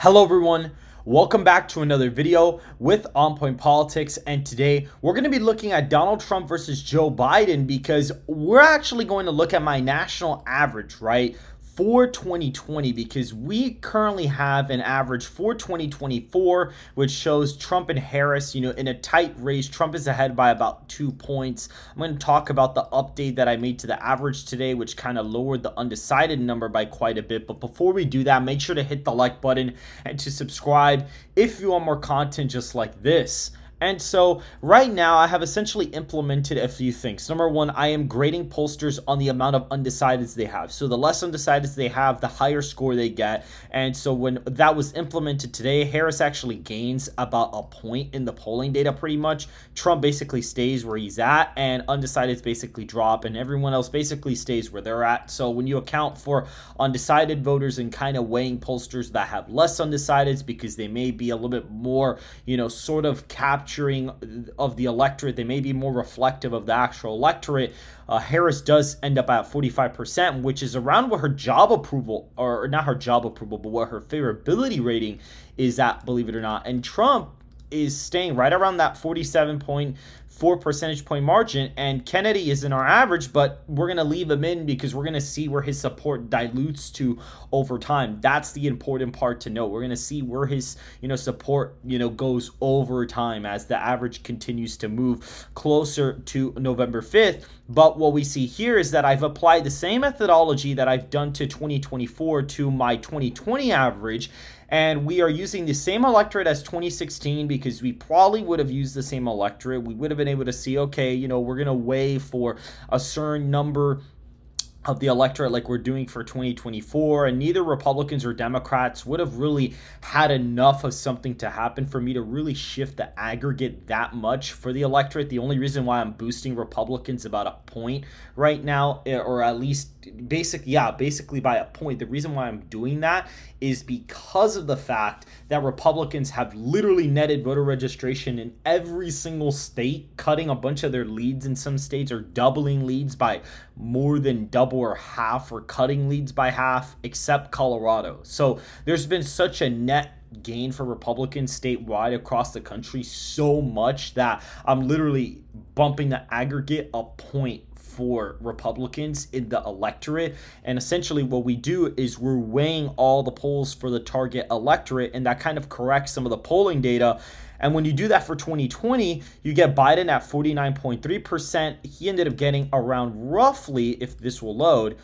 Hello everyone, welcome back to another video with On Point Politics, and today we're going to be looking at Donald Trump versus Joe Biden because we're actually going to look at my national average, right, for 2020, because we currently have an average for 2024 which shows Trump and Harris, in a tight race. Trump is ahead by about 2 points. I'm going to talk about the update that I made to the average today, which kind of lowered the undecided number by quite a bit. But before we do that, make sure to hit the like button and to subscribe if you want more content just like this. And so right now I have essentially implemented a few things. Number one, I am grading pollsters on the amount of undecideds they have. So the less undecideds they have, the higher score they get. And so when that was implemented today, Harris actually gains about a point in the polling data pretty much. Trump basically stays where he's at, and undecideds basically drop, and everyone else basically stays where they're at. So when you account for undecided voters and kind of weighing pollsters that have less undecideds because they may be a little bit more, sort of capturing of the electorate, they may be more reflective of the actual electorate. Harris does end up at 45%, which is around what her job approval, or not her job approval, but what her favorability rating is at, believe it or not. And Trump is staying right around that 47.4 percentage point margin, and Kennedy is in our average, but we're going to leave him in because we're going to see where his support dilutes to over time. That's the important part to note. We're going to see where his support goes over time as the average continues to move closer to November 5th. But what we see here is that I've applied the same methodology that I've done to 2024 to my 2020 average. And we are using the same electorate as 2016 because we probably would have used the same electorate. We would have been able to see, okay, we're going to weigh for a certain number of the electorate like we're doing for 2024, and neither Republicans or Democrats would have really had enough of something to happen for me to really shift the aggregate that much for the electorate. The only reason why I'm boosting Republicans about a point right now, or at least basically by a point, the reason why I'm doing that is because of the fact that Republicans have literally netted voter registration in every single state, cutting a bunch of their leads in some states, or doubling leads by more than double or half, or cutting leads by half, except Colorado. So there's been such a net gain for Republicans statewide across the country, so much that I'm literally bumping the aggregate a point for Republicans in the electorate. And essentially what we do is we're weighing all the polls for the target electorate, and that kind of corrects some of the polling data. And when you do that for 2020, you get Biden at 49.3%. He ended up getting around roughly, if this will load,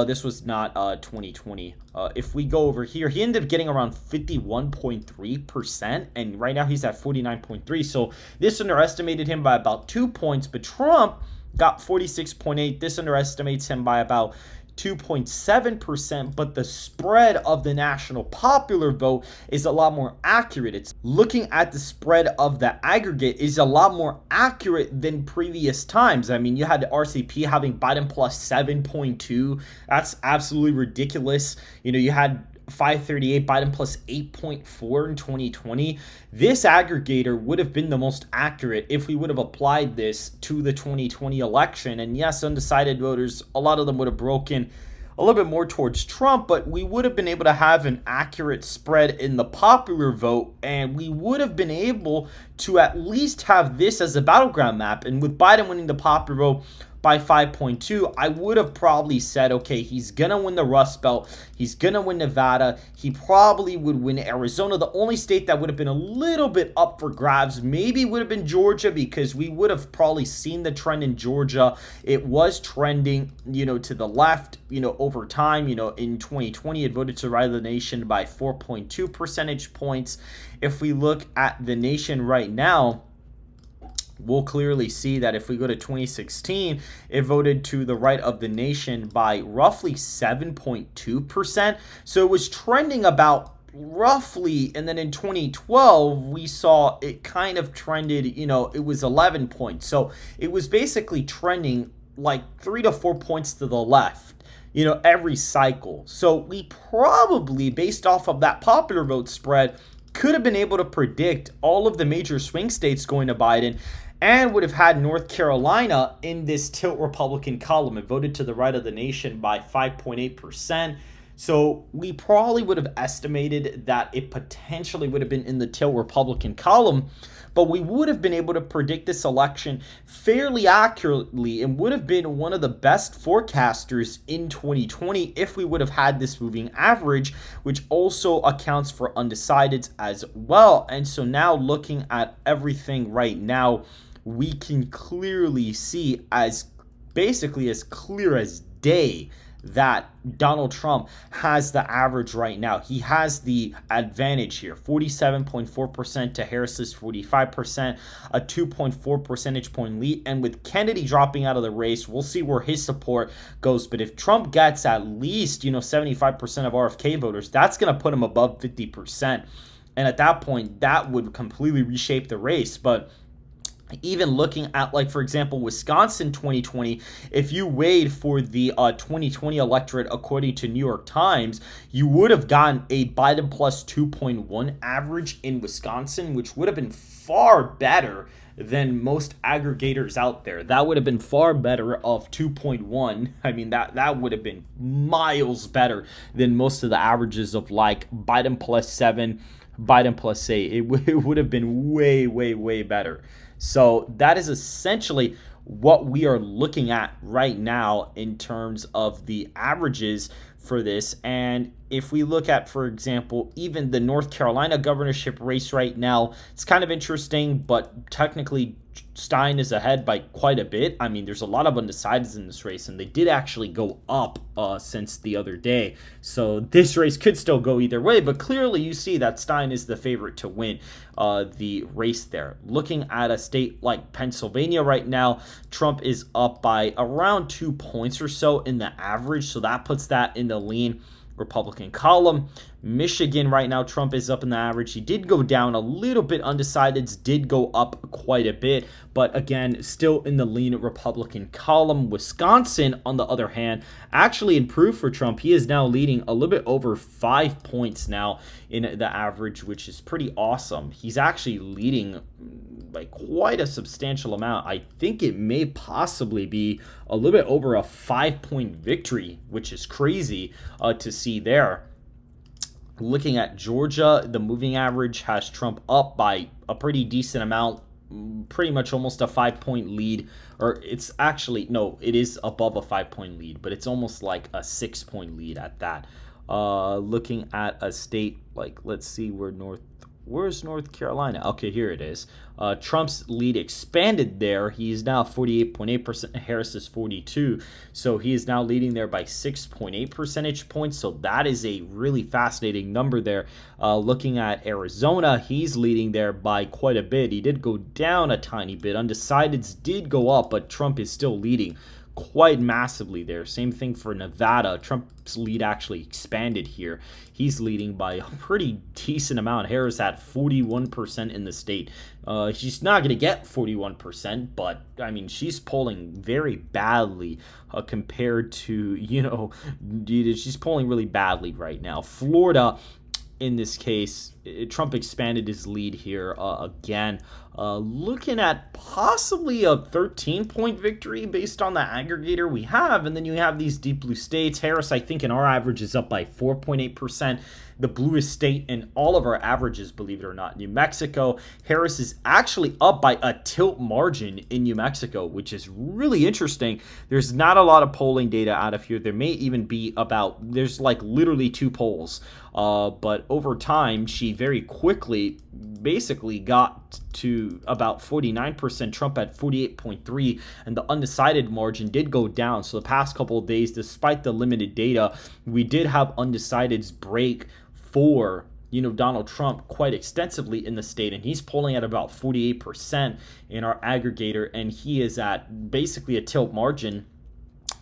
this was not 2020. If we go over here, he ended up getting around 51.3%, and right now he's at 49.3. So this underestimated him by about 2 points, but Trump got 46.8. This underestimates him by about 2.7%, but the spread of the national popular vote is a lot more accurate. It's looking at the spread of the aggregate is a lot more accurate than previous times. I mean, you had the RCP having Biden plus 7.2. That's absolutely ridiculous. You had 538 Biden plus 8.4 in 2020. This aggregator would have been the most accurate if we would have applied this to the 2020 election. And yes, undecided voters, a lot of them would have broken a little bit more towards Trump, but we would have been able to have an accurate spread in the popular vote, and we would have been able to at least have this as a battleground map. And with Biden winning the popular vote by 5.2, I would have probably said, okay, he's going to win the Rust Belt. He's going to win Nevada. He probably would win Arizona. The only state that would have been a little bit up for grabs maybe would have been Georgia, because we would have probably seen the trend in Georgia. It was trending, to the left, over time. In 2020, it voted to the right of the nation by 4.2 percentage points. If we look at the nation right now, we'll clearly see that if we go to 2016, it voted to the right of the nation by roughly 7.2%. So it was trending about roughly, and then in 2012, we saw it kind of trended, it was 11 points. So it was basically trending like 3 to 4 points to the left, every cycle. So we probably, based off of that popular vote spread, could have been able to predict all of the major swing states going to Biden, and would have had North Carolina in this tilt Republican column. It voted to the right of the nation by 5.8%. So we probably would have estimated that it potentially would have been in the tail Republican column, but we would have been able to predict this election fairly accurately and would have been one of the best forecasters in 2020 if we would have had this moving average, which also accounts for undecideds as well. And so now looking at everything right now, we can clearly see, as basically as clear as day, that Donald Trump has the average right now. He has the advantage here, 47.4% to Harris's 45%, a 2.4 percentage point lead. And with Kennedy dropping out of the race, we'll see where his support goes. But if Trump gets at least, 75% of RFK voters, that's going to put him above 50%. And at that point, that would completely reshape the race. But even looking at, like, for example, Wisconsin 2020, if you weighed for the 2020 electorate according to New York Times, you would have gotten a Biden plus 2.1 average in Wisconsin, which would have been far better than most aggregators out there. That would have been far better of 2.1. I mean, that would have been miles better than most of the averages of like Biden plus 7, Biden plus 8. It would have been way, way, way better. So that is essentially what we are looking at right now in terms of the averages for this. And if we look at, for example, even the North Carolina governorship race right now, it's kind of interesting, but technically Stein is ahead by quite a bit. I mean, there's a lot of undecideds in this race, and they did actually go up since the other day. So this race could still go either way, but clearly you see that Stein is the favorite to win the race there. Looking at a state like Pennsylvania right now, Trump is up by around 2 points or so in the average, so that puts that in the lean Republican column. Michigan right now, Trump is up in the average. He did go down a little bit. Undecideds did go up quite a bit, but again, still in the lean Republican column. Wisconsin, on the other hand, actually improved for Trump. He is now leading a little bit over 5 points now in the average, which is pretty awesome. He's actually leading by quite a substantial amount. I think it may possibly be a little bit over a 5-point victory, which is crazy to see there. Looking at Georgia, the moving average has Trump up by a pretty decent amount, pretty much almost a 5-point lead. Or it's actually, no, it is above a 5-point lead, but it's almost like a 6-point lead at that. Looking at a state like, let's see where's North Carolina? Okay, here it is. Trump's lead expanded there. He's now 48.8%. Harris is 42. So he is now leading there by 6.8 percentage points. So that is a really fascinating number there. Looking at Arizona, he's leading there by quite a bit. He did go down a tiny bit. Undecideds did go up, but Trump is still leading quite massively there. Same thing for Nevada. Trump's lead actually expanded here. He's leading by a pretty decent amount. Harris at 41% in the state. She's not going to get 41%, but I mean, she's polling very badly compared to, she's polling really badly right now. Florida, in this case, Trump expanded his lead here again. Looking at possibly a 13-point victory based on the aggregator we have. And then you have these deep blue states. Harris, I think, in our average is up by 4.8%. The bluest state in all of our averages, believe it or not, New Mexico. Harris is actually up by a tilt margin in New Mexico, which is really interesting. There's not a lot of polling data out of here. There may even be there's like literally 2 polls. But over time, she very quickly basically got to about 49%, Trump at 48.3%, and the undecided margin did go down. So the past couple of days, despite the limited data, we did have undecideds break for Donald Trump quite extensively in the state, and he's polling at about 48% in our aggregator, and he is at basically a tilt margin.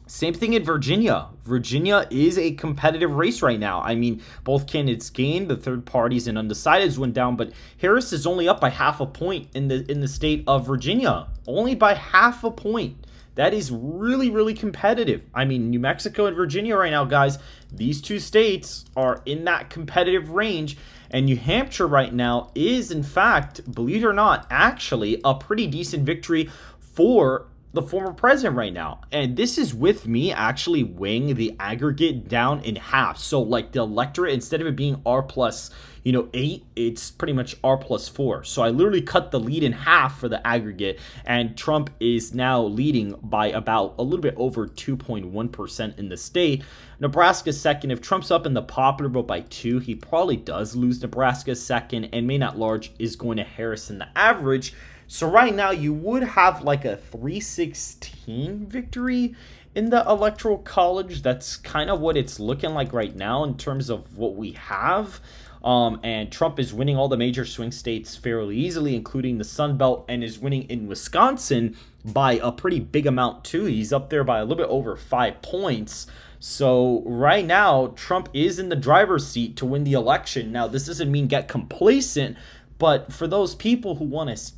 Same thing in Virginia. Virginia is a competitive race right now. I mean, both candidates gained, the third parties and undecideds went down, but Harris is only up by 0.5 point in the state of Virginia. Only by 0.5 point. That is really, really competitive. I mean, New Mexico and Virginia right now, guys, these 2 states are in that competitive range. And New Hampshire right now is, in fact, believe it or not, actually a pretty decent victory for the former president right now. And this is with me actually weighing the aggregate down in half. So like the electorate, instead of it being R plus 8, it's pretty much R plus 4. So I literally cut the lead in half for the aggregate, and Trump is now leading by about a little bit over 2.1% in the state. Nebraska's second. If Trump's up in the popular vote by 2, he probably does lose Nebraska's second, and Maine at large is going to Harris in the average. So right now you would have like a 316 victory in the Electoral College. That's kind of what it's looking like right now in terms of what we have. And Trump is winning all the major swing states fairly easily, including the Sun Belt, and is winning in Wisconsin by a pretty big amount too. He's up there by a little bit over 5 points. So right now, Trump is in the driver's seat to win the election. Now, this doesn't mean get complacent, but for those people who want to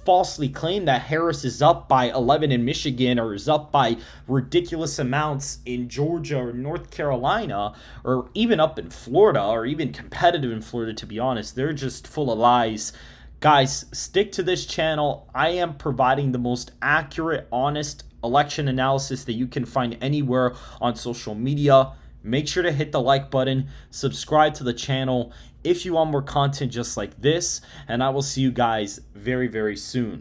falsely claim that Harris is up by 11 in Michigan or is up by ridiculous amounts in Georgia or North Carolina or even up in Florida or even competitive in Florida, to be honest, they're just full of lies. Guys, stick to this channel. I am providing the most accurate, honest election analysis that you can find anywhere on social media. Make sure to hit the like button, subscribe to the channel if you want more content just like this, and I will see you guys very, very soon.